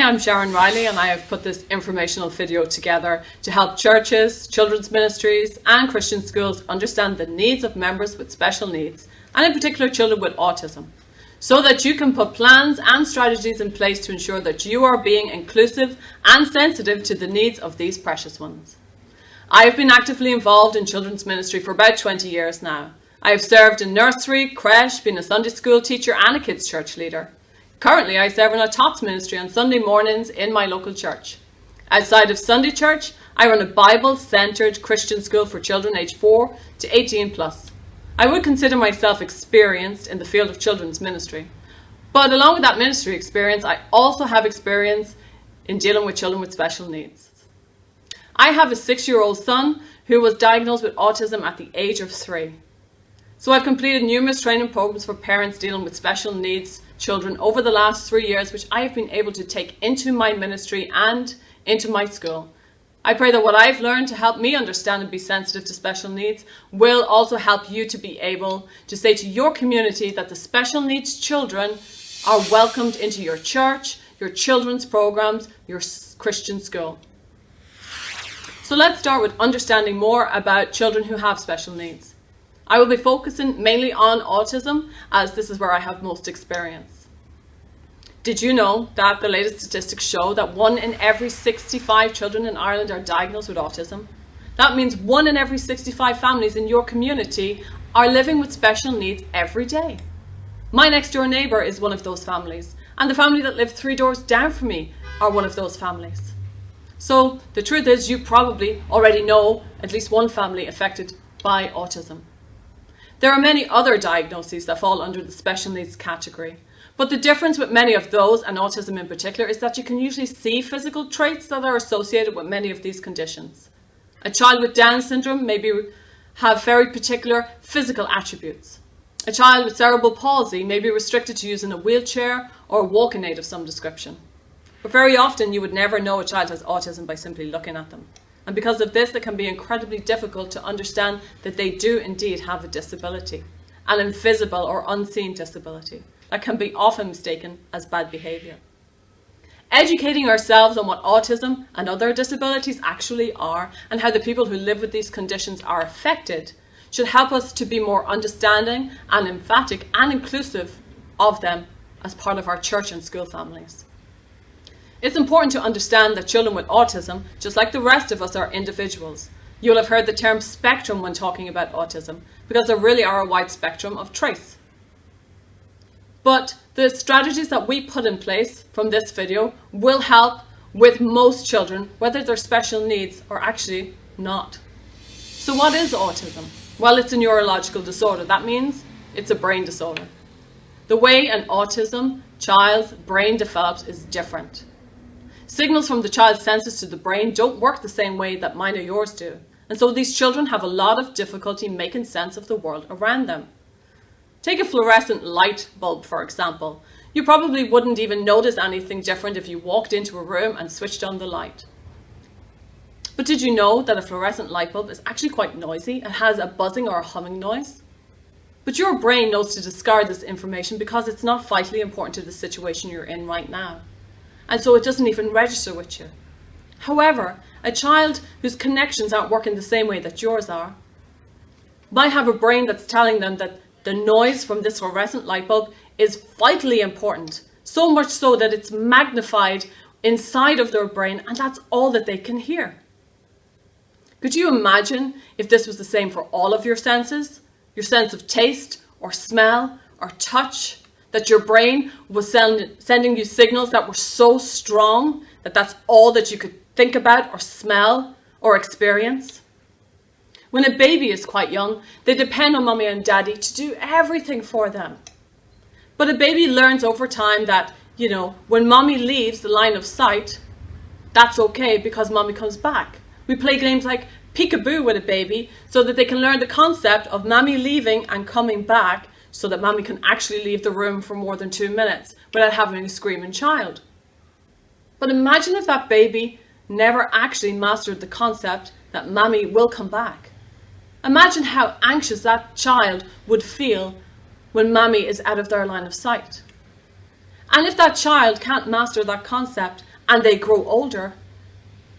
I'm Sharon Riley, and I have put this informational video together to help churches, children's ministries and Christian schools understand the needs of members with special needs, and in particular children with autism, so that you can put plans and strategies in place to ensure that you are being inclusive and sensitive to the needs of these precious ones. I have been actively involved in children's ministry for about 20 years now. I have served in nursery, creche, been a Sunday school teacher and a kids church leader. Currently, I serve in a tots ministry on Sunday mornings in my local church. Outside of Sunday church, I run a Bible-centred Christian school for children aged 4 to 18 plus. I would consider myself experienced in the field of children's ministry. But along with that ministry experience, I also have experience in dealing with children with special needs. I have a 6-year-old son who was diagnosed with autism at the age of 3. So I've completed numerous training programs for parents dealing with special needs children over the last 3 years, which I have been able to take into my ministry and into my school. I pray that what I've learned to help me understand and be sensitive to special needs will also help you to be able to say to your community that the special needs children are welcomed into your church, your children's programs, your Christian school. So let's start with understanding more about children who have special needs. I will be focusing mainly on autism, as this is where I have most experience. Did you know that the latest statistics show that 1 in every 65 children in Ireland are diagnosed with autism? That means 1 in every 65 families in your community are living with special needs every day. My next door neighbour is one of those families, and the family that live 3 doors down from me are one of those families. So the truth is, you probably already know at least one family affected by autism. There are many other diagnoses that fall under the special needs category, but the difference with many of those, and autism in particular, is that you can usually see physical traits that are associated with many of these conditions. A child with Down syndrome maybe have very particular physical attributes. A child with cerebral palsy may be restricted to using a wheelchair or a walking aid of some description. But very often you would never know a child has autism by simply looking at them. And because of this, it can be incredibly difficult to understand that they do indeed have a disability, an invisible or unseen disability that can be often mistaken as bad behaviour. Educating ourselves on what autism and other disabilities actually are and how the people who live with these conditions are affected should help us to be more understanding and emphatic and inclusive of them as part of our church and school families. It's important to understand that children with autism, just like the rest of us, are individuals. You'll have heard the term spectrum when talking about autism, because there really are a wide spectrum of traits. But the strategies that we put in place from this video will help with most children, whether they're special needs or actually not. So what is autism? Well, it's a neurological disorder. That means it's a brain disorder. The way an autism child's brain develops is different. Signals from the child's senses to the brain don't work the same way that mine or yours do. And so these children have a lot of difficulty making sense of the world around them. Take a fluorescent light bulb, for example. You probably wouldn't even notice anything different if you walked into a room and switched on the light. But did you know that a fluorescent light bulb is actually quite noisy? It has a buzzing or a humming noise. But your brain knows to discard this information because it's not vitally important to the situation you're in right now. And so it doesn't even register with you. However, a child whose connections aren't working the same way that yours are might have a brain that's telling them that the noise from this fluorescent light bulb is vitally important, so much so that it's magnified inside of their brain, and that's all that they can hear. Could you imagine if this was the same for all of your senses? Your sense of taste or smell or touch? That your brain was sending you signals that were so strong that that's all that you could think about or smell or experience. When a baby is quite young, they depend on mommy and daddy to do everything for them. But a baby learns over time that, when mommy leaves the line of sight, that's okay because mommy comes back. We play games like peekaboo with a baby so that they can learn the concept of mommy leaving and coming back, so that mommy can actually leave the room for more than 2 minutes without having a screaming child. But imagine if that baby never actually mastered the concept that mommy will come back. Imagine how anxious that child would feel when mommy is out of their line of sight. And if that child can't master that concept and they grow older,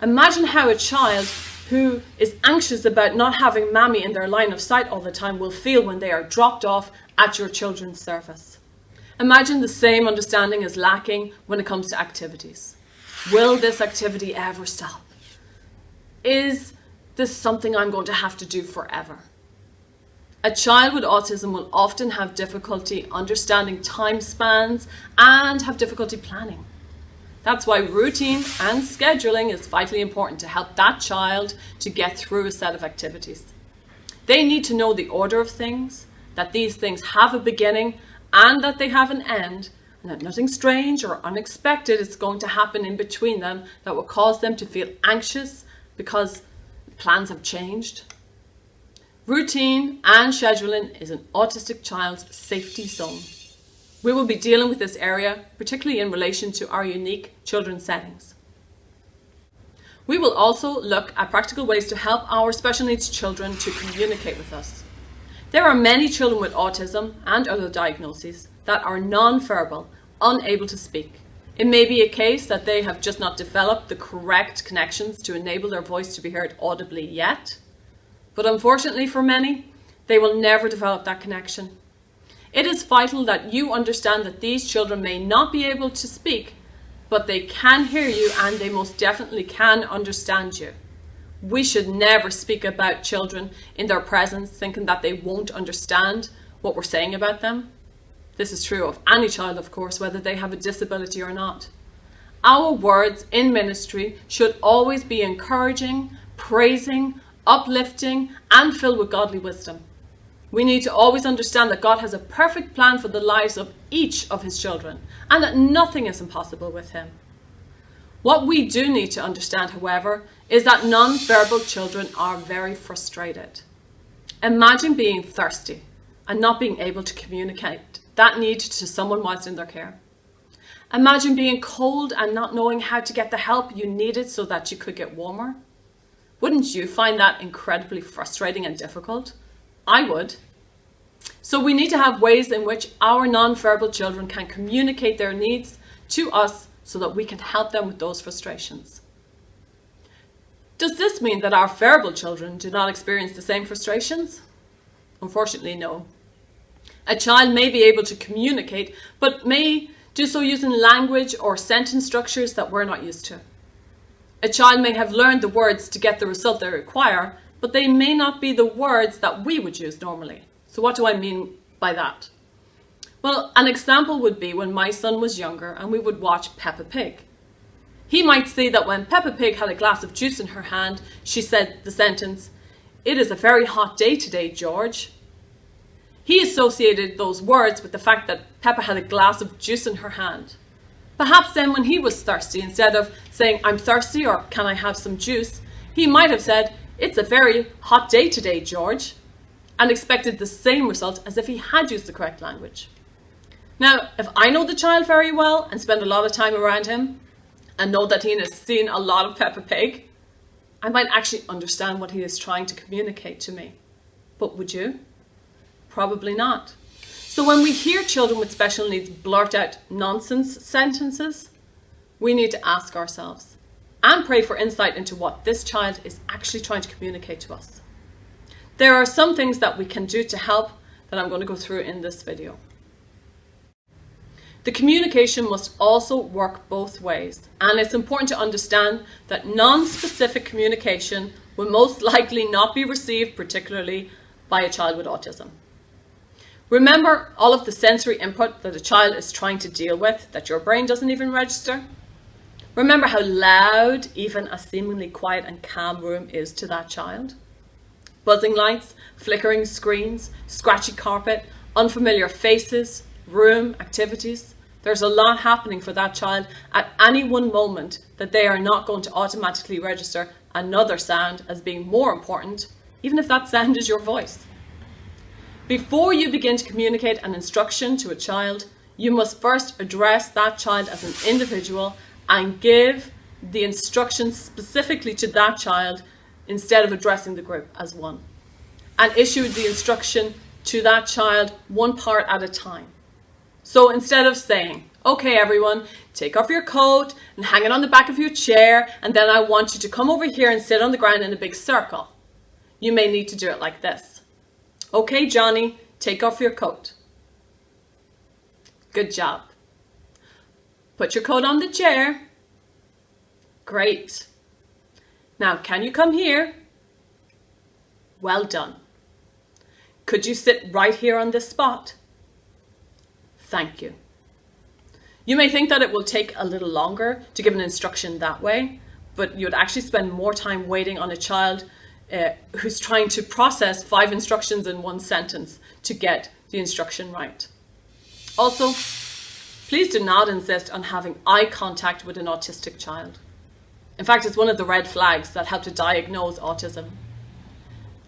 imagine how a child who is anxious about not having Mammy in their line of sight all the time will feel when they are dropped off at your children's service. Imagine the same understanding is lacking when it comes to activities. Will this activity ever stop? Is this something I'm going to have to do forever? A child with autism will often have difficulty understanding time spans and have difficulty planning. That's why routine and scheduling is vitally important to help that child to get through a set of activities. They need to know the order of things, that these things have a beginning and that they have an end, and that nothing strange or unexpected is going to happen in between them that will cause them to feel anxious because plans have changed. Routine and scheduling is an autistic child's safety zone. We will be dealing with this area, particularly in relation to our unique children's settings. We will also look at practical ways to help our special needs children to communicate with us. There are many children with autism and other diagnoses that are non-verbal, unable to speak. It may be a case that they have just not developed the correct connections to enable their voice to be heard audibly yet. But unfortunately for many, they will never develop that connection. It is vital that you understand that these children may not be able to speak, but they can hear you and they most definitely can understand you. We should never speak about children in their presence thinking that they won't understand what we're saying about them. This is true of any child, of course, whether they have a disability or not. Our words in ministry should always be encouraging, praising, uplifting, and filled with godly wisdom. We need to always understand that God has a perfect plan for the lives of each of his children and that nothing is impossible with him. What we do need to understand, however, is that non-verbal children are very frustrated. Imagine being thirsty and not being able to communicate that need to someone whilst in their care. Imagine being cold and not knowing how to get the help you needed so that you could get warmer. Wouldn't you find that incredibly frustrating and difficult? I would. So we need to have ways in which our non-verbal children can communicate their needs to us so that we can help them with those frustrations. Does this mean that our verbal children do not experience the same frustrations? Unfortunately, no. A child may be able to communicate, but may do so using language or sentence structures that we're not used to. A child may have learned the words to get the result they require, but they may not be the words that we would use normally. So what do I mean by that? Well, an example would be when my son was younger and we would watch Peppa Pig. He might see that when Peppa Pig had a glass of juice in her hand, she said the sentence, "It is a very hot day today, George." He associated those words with the fact that Peppa had a glass of juice in her hand. Perhaps then when he was thirsty, instead of saying, "I'm thirsty" or "Can I have some juice?" he might have said, "It's a very hot day today, George," and expected the same result as if he had used the correct language. Now, if I know the child very well and spend a lot of time around him and know that he has seen a lot of Peppa Pig, I might actually understand what he is trying to communicate to me. But would you? Probably not. So when we hear children with special needs blurt out nonsense sentences, we need to ask ourselves and pray for insight into what this child is actually trying to communicate to us. There are some things that we can do to help that I'm going to go through in this video. The communication must also work both ways, and it's important to understand that non-specific communication will most likely not be received particularly by a child with autism. Remember all of the sensory input that a child is trying to deal with that your brain doesn't even register? Remember how loud even a seemingly quiet and calm room is to that child? Buzzing lights, flickering screens, scratchy carpet, unfamiliar faces, room, activities. There's a lot happening for that child at any one moment that they are not going to automatically register another sound as being more important, even if that sound is your voice. Before you begin to communicate an instruction to a child, you must first address that child as an individual and give the instructions specifically to that child instead of addressing the group as one. And issue the instruction to that child one part at a time. So instead of saying, Okay, everyone, take off your coat and hang it on the back of your chair, and then I want you to come over here and sit on the ground in a big circle. You may need to do it like this. Okay, Johnny, take off your coat. Good job. Put your coat on the chair. Great. Now, can you come here? Well done. Could you sit right here on this spot? Thank you. You may think that it will take a little longer to give an instruction that way, but you'd actually spend more time waiting on a child who's trying to process 5 instructions in 1 sentence to get the instruction right. Also, please do not insist on having eye contact with an autistic child. In fact, it's one of the red flags that help to diagnose autism.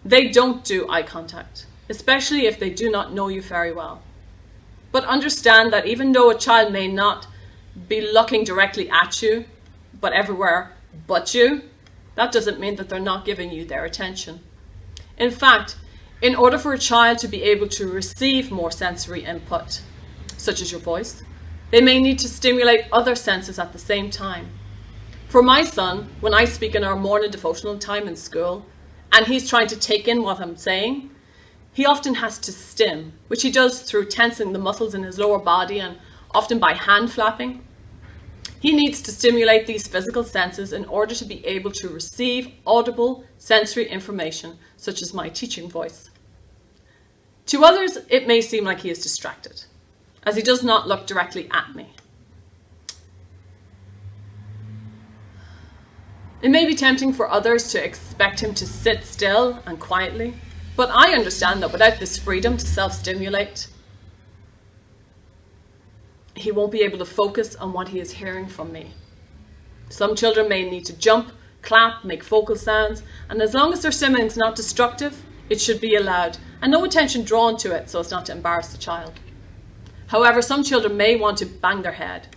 They don't do eye contact, especially if they do not know you very well. But understand that even though a child may not be looking directly at you, but everywhere but you, that doesn't mean that they're not giving you their attention. In fact, in order for a child to be able to receive more sensory input, such as your voice, they may need to stimulate other senses at the same time. For my son, when I speak in our morning devotional time in school, and he's trying to take in what I'm saying, he often has to stim, which he does through tensing the muscles in his lower body and often by hand flapping. He needs to stimulate these physical senses in order to be able to receive audible sensory information, such as my teaching voice. To others, it may seem like he is distracted, as he does not look directly at me. It may be tempting for others to expect him to sit still and quietly, but I understand that without this freedom to self-stimulate, he won't be able to focus on what he is hearing from me. Some children may need to jump, clap, make vocal sounds, and as long as their stimming is not destructive, it should be allowed, and no attention drawn to it so as not to embarrass the child. However, some children may want to bang their head,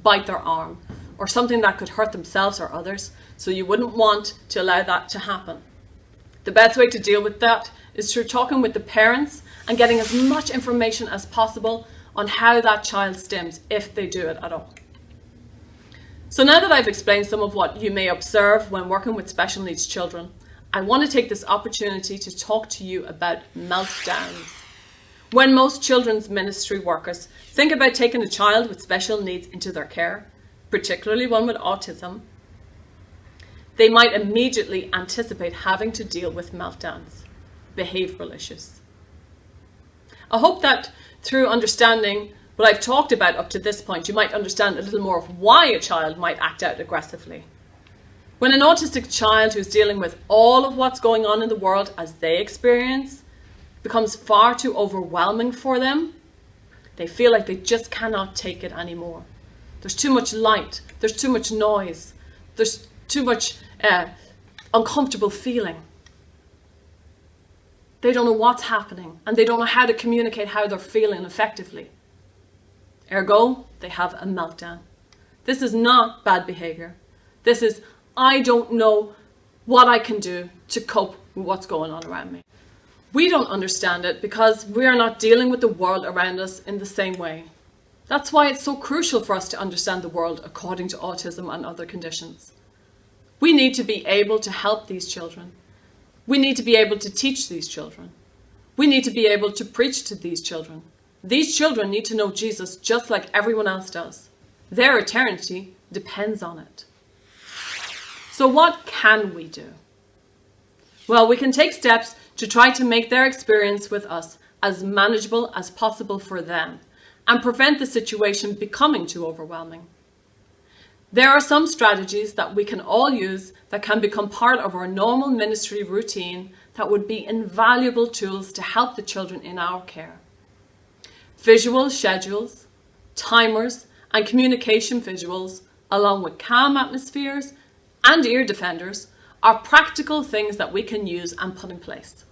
bite their arm, or something that could hurt themselves or others, so you wouldn't want to allow that to happen. The best way to deal with that is through talking with the parents and getting as much information as possible on how that child stims, if they do it at all. So now that I've explained some of what you may observe when working with special needs children, I want to take this opportunity to talk to you about meltdowns. When most children's ministry workers think about taking a child with special needs into their care, particularly one with autism, they might immediately anticipate having to deal with meltdowns, behavioural issues. I hope that through understanding what I've talked about up to this point, you might understand a little more of why a child might act out aggressively. When an autistic child who's dealing with all of what's going on in the world as they experience becomes far too overwhelming for them, they feel like they just cannot take it anymore. There's too much light, there's too much noise, there's too much uncomfortable feeling. They don't know what's happening, and they don't know how to communicate how they're feeling effectively. Ergo, they have a meltdown. This is not bad behaviour. This is, I don't know what I can do to cope with what's going on around me. We don't understand it because we are not dealing with the world around us in the same way. That's why it's so crucial for us to understand the world according to autism and other conditions. We need to be able to help these children. We need to be able to teach these children. We need to be able to preach to these children. These children need to know Jesus just like everyone else does. Their eternity depends on it. So what can we do? Well, we can take steps to try to make their experience with us as manageable as possible for them and prevent the situation becoming too overwhelming. There are some strategies that we can all use that can become part of our normal ministry routine that would be invaluable tools to help the children in our care. Visual schedules, timers, and communication visuals, along with calm atmospheres and ear defenders, are practical things that we can use and put in place.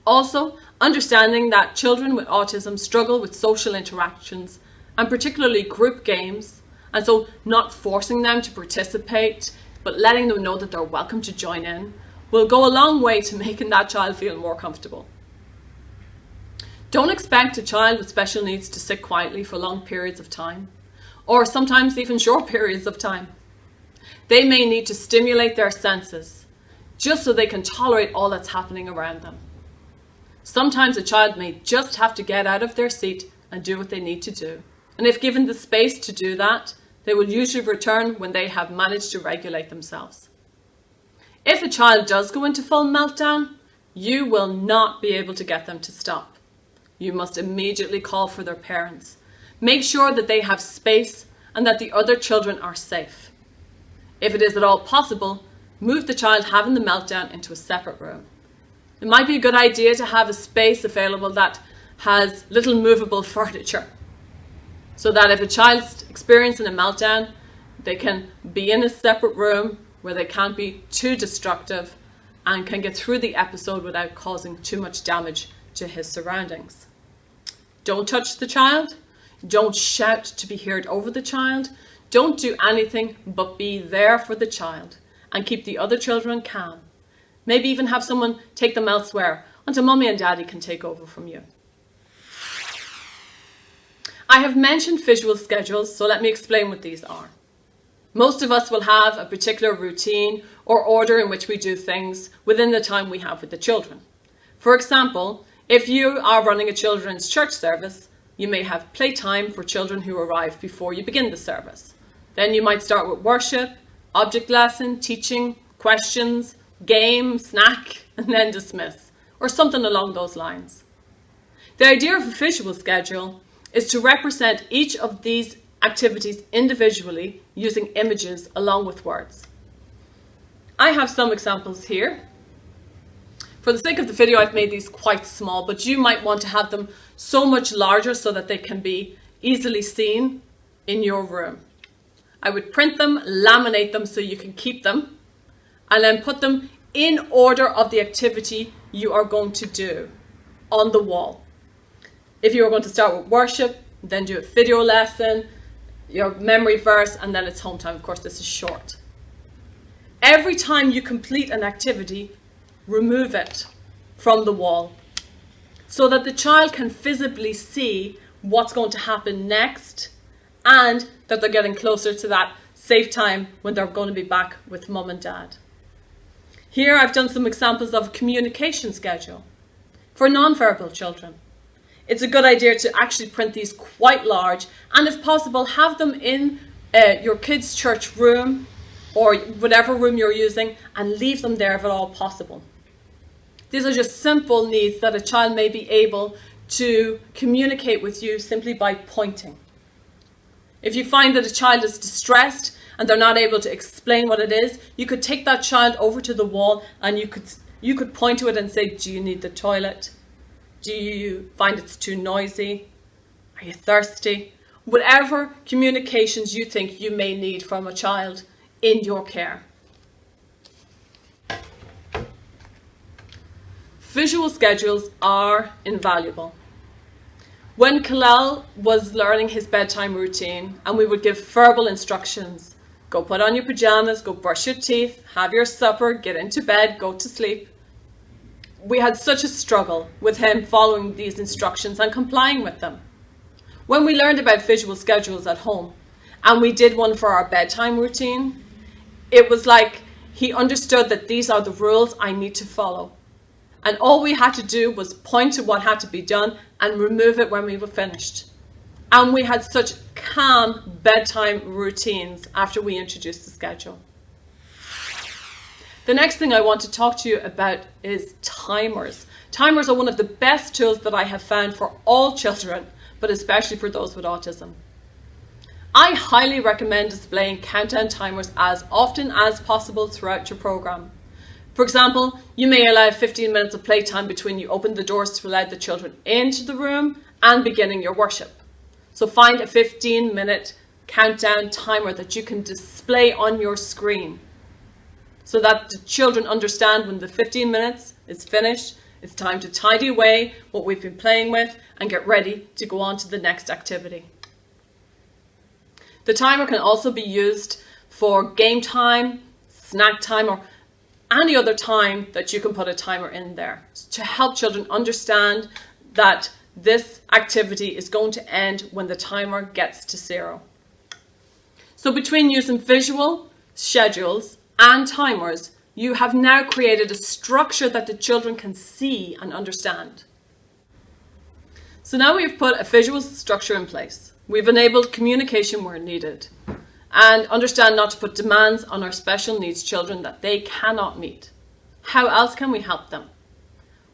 Also, understanding that children with autism struggle with social interactions, and particularly group games, and so not forcing them to participate, but letting them know that they're welcome to join in, will go a long way to making that child feel more comfortable. Don't expect a child with special needs to sit quietly for long periods of time. or sometimes even short periods of time. They may need to stimulate their senses just so they can tolerate all that's happening around them. Sometimes a child may just have to get out of their seat and do what they need to do. And if given the space to do that, they will usually return when they have managed to regulate themselves. If a child does go into full meltdown, you will not be able to get them to stop. You must immediately call for their parents. Make sure that they have space and that the other children are safe. If it is at all possible, move the child having the meltdown into a separate room. It might be a good idea to have a space available that has little movable furniture, so that if a child's experiencing a meltdown, they can be in a separate room where they can't be too destructive and can get through the episode without causing too much damage to his surroundings. Don't touch the child. Don't shout to be heard over the child. Don't do anything but be there for the child and keep the other children calm. Maybe even have someone take them elsewhere until Mummy and Daddy can take over from you. I have mentioned visual schedules, so let me explain what these are. Most of us will have a particular routine or order in which we do things within the time we have with the children. For example, if you are running a children's church service, you may have playtime for children who arrive before you begin the service. Then you might start with worship, object lesson, teaching, questions, game, snack, and then dismiss, or something along those lines. The idea of a visual schedule is to represent each of these activities individually using images along with words. I have some examples here. For the sake of the video, I've made these quite small, but you might want to have them so much larger so that they can be easily seen in your room. I would print them, laminate them so you can keep them, and then put them in order of the activity you are going to do on the wall. If you are going to start with worship, then do a video lesson, your memory verse, and then it's home time. Of course, this is short. Every time you complete an activity, remove it from the wall so that the child can visibly see what's going to happen next and that they're getting closer to that safe time when they're going to be back with Mum and Dad. Here I've done some examples of a communication schedule for non-verbal children. It's a good idea to actually print these quite large and if possible have them in your kids' church room or whatever room you're using and leave them there if at all possible. These are just simple needs that a child may be able to communicate with you simply by pointing. If you find that a child is distressed and they're not able to explain what it is, you could take that child over to the wall and you could point to it and say, do you need the toilet? Do you find it's too noisy? Are you thirsty? Whatever communications you think you may need from a child in your care. Visual schedules are invaluable. When Kalel was learning his bedtime routine and we would give verbal instructions, go put on your pajamas, go brush your teeth, have your supper, get into bed, go to sleep. We had such a struggle with him following these instructions and complying with them. When we learned about visual schedules at home and we did one for our bedtime routine, it was like he understood that these are the rules I need to follow. And all we had to do was point to what had to be done and remove it when we were finished. And we had such calm bedtime routines after we introduced the schedule. The next thing I want to talk to you about is timers. Timers are one of the best tools that I have found for all children, but especially for those with autism. I highly recommend displaying countdown timers as often as possible throughout your program. For example, you may allow 15 minutes of playtime between you open the doors to allow the children into the room and beginning your worship. So find a 15-minute countdown timer that you can display on your screen so that the children understand when the 15 minutes is finished, it's time to tidy away what we've been playing with and get ready to go on to the next activity. The timer can also be used for game time, snack time, or any other time that you can put a timer in there to help children understand that this activity is going to end when the timer gets to 0. So between using visual, schedules and timers, you have now created a structure that the children can see and understand. So now we've put a visual structure in place. We've enabled communication where needed and understand not to put demands on our special needs children that they cannot meet. How else can we help them?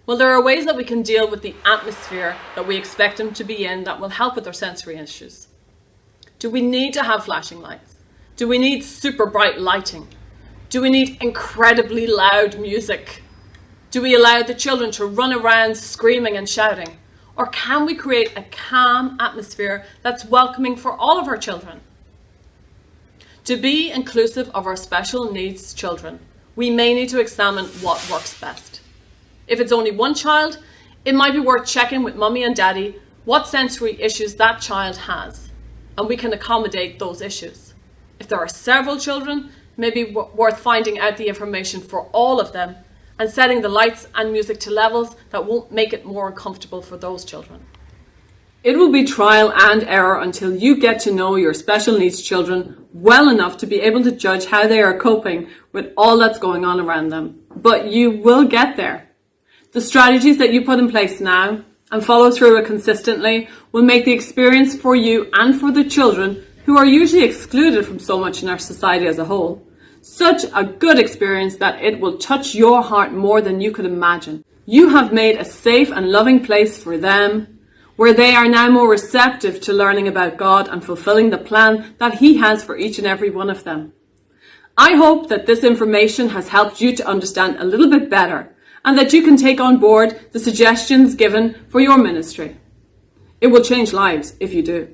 Well, there are ways that we can deal with the atmosphere that we expect them to be in that will help with their sensory issues. Do we need to have flashing lights? Do we need super bright lighting? Do we need incredibly loud music? Do we allow the children to run around screaming and shouting? Or can we create a calm atmosphere that's welcoming for all of our children? To be inclusive of our special needs children, we may need to examine what works best. If it's only one child, it might be worth checking with mummy and daddy what sensory issues that child has, and we can accommodate those issues. If there are several children, it may be worth finding out the information for all of them and setting the lights and music to levels that won't make it more uncomfortable for those children. It will be trial and error until you get to know your special needs children well enough to be able to judge how they are coping with all that's going on around them. But you will get there. The strategies that you put in place now and follow through it consistently will make the experience for you and for the children, who are usually excluded from so much in our society as a whole, such a good experience that it will touch your heart more than you could imagine. You have made a safe and loving place for them, where they are now more receptive to learning about God and fulfilling the plan that He has for each and every one of them. I hope that this information has helped you to understand a little bit better and that you can take on board the suggestions given for your ministry. It will change lives if you do.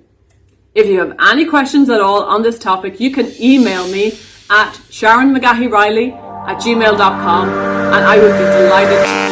If you have any questions at all on this topic, you can email me at sharonmcgahy@gmail.com and I would be delighted to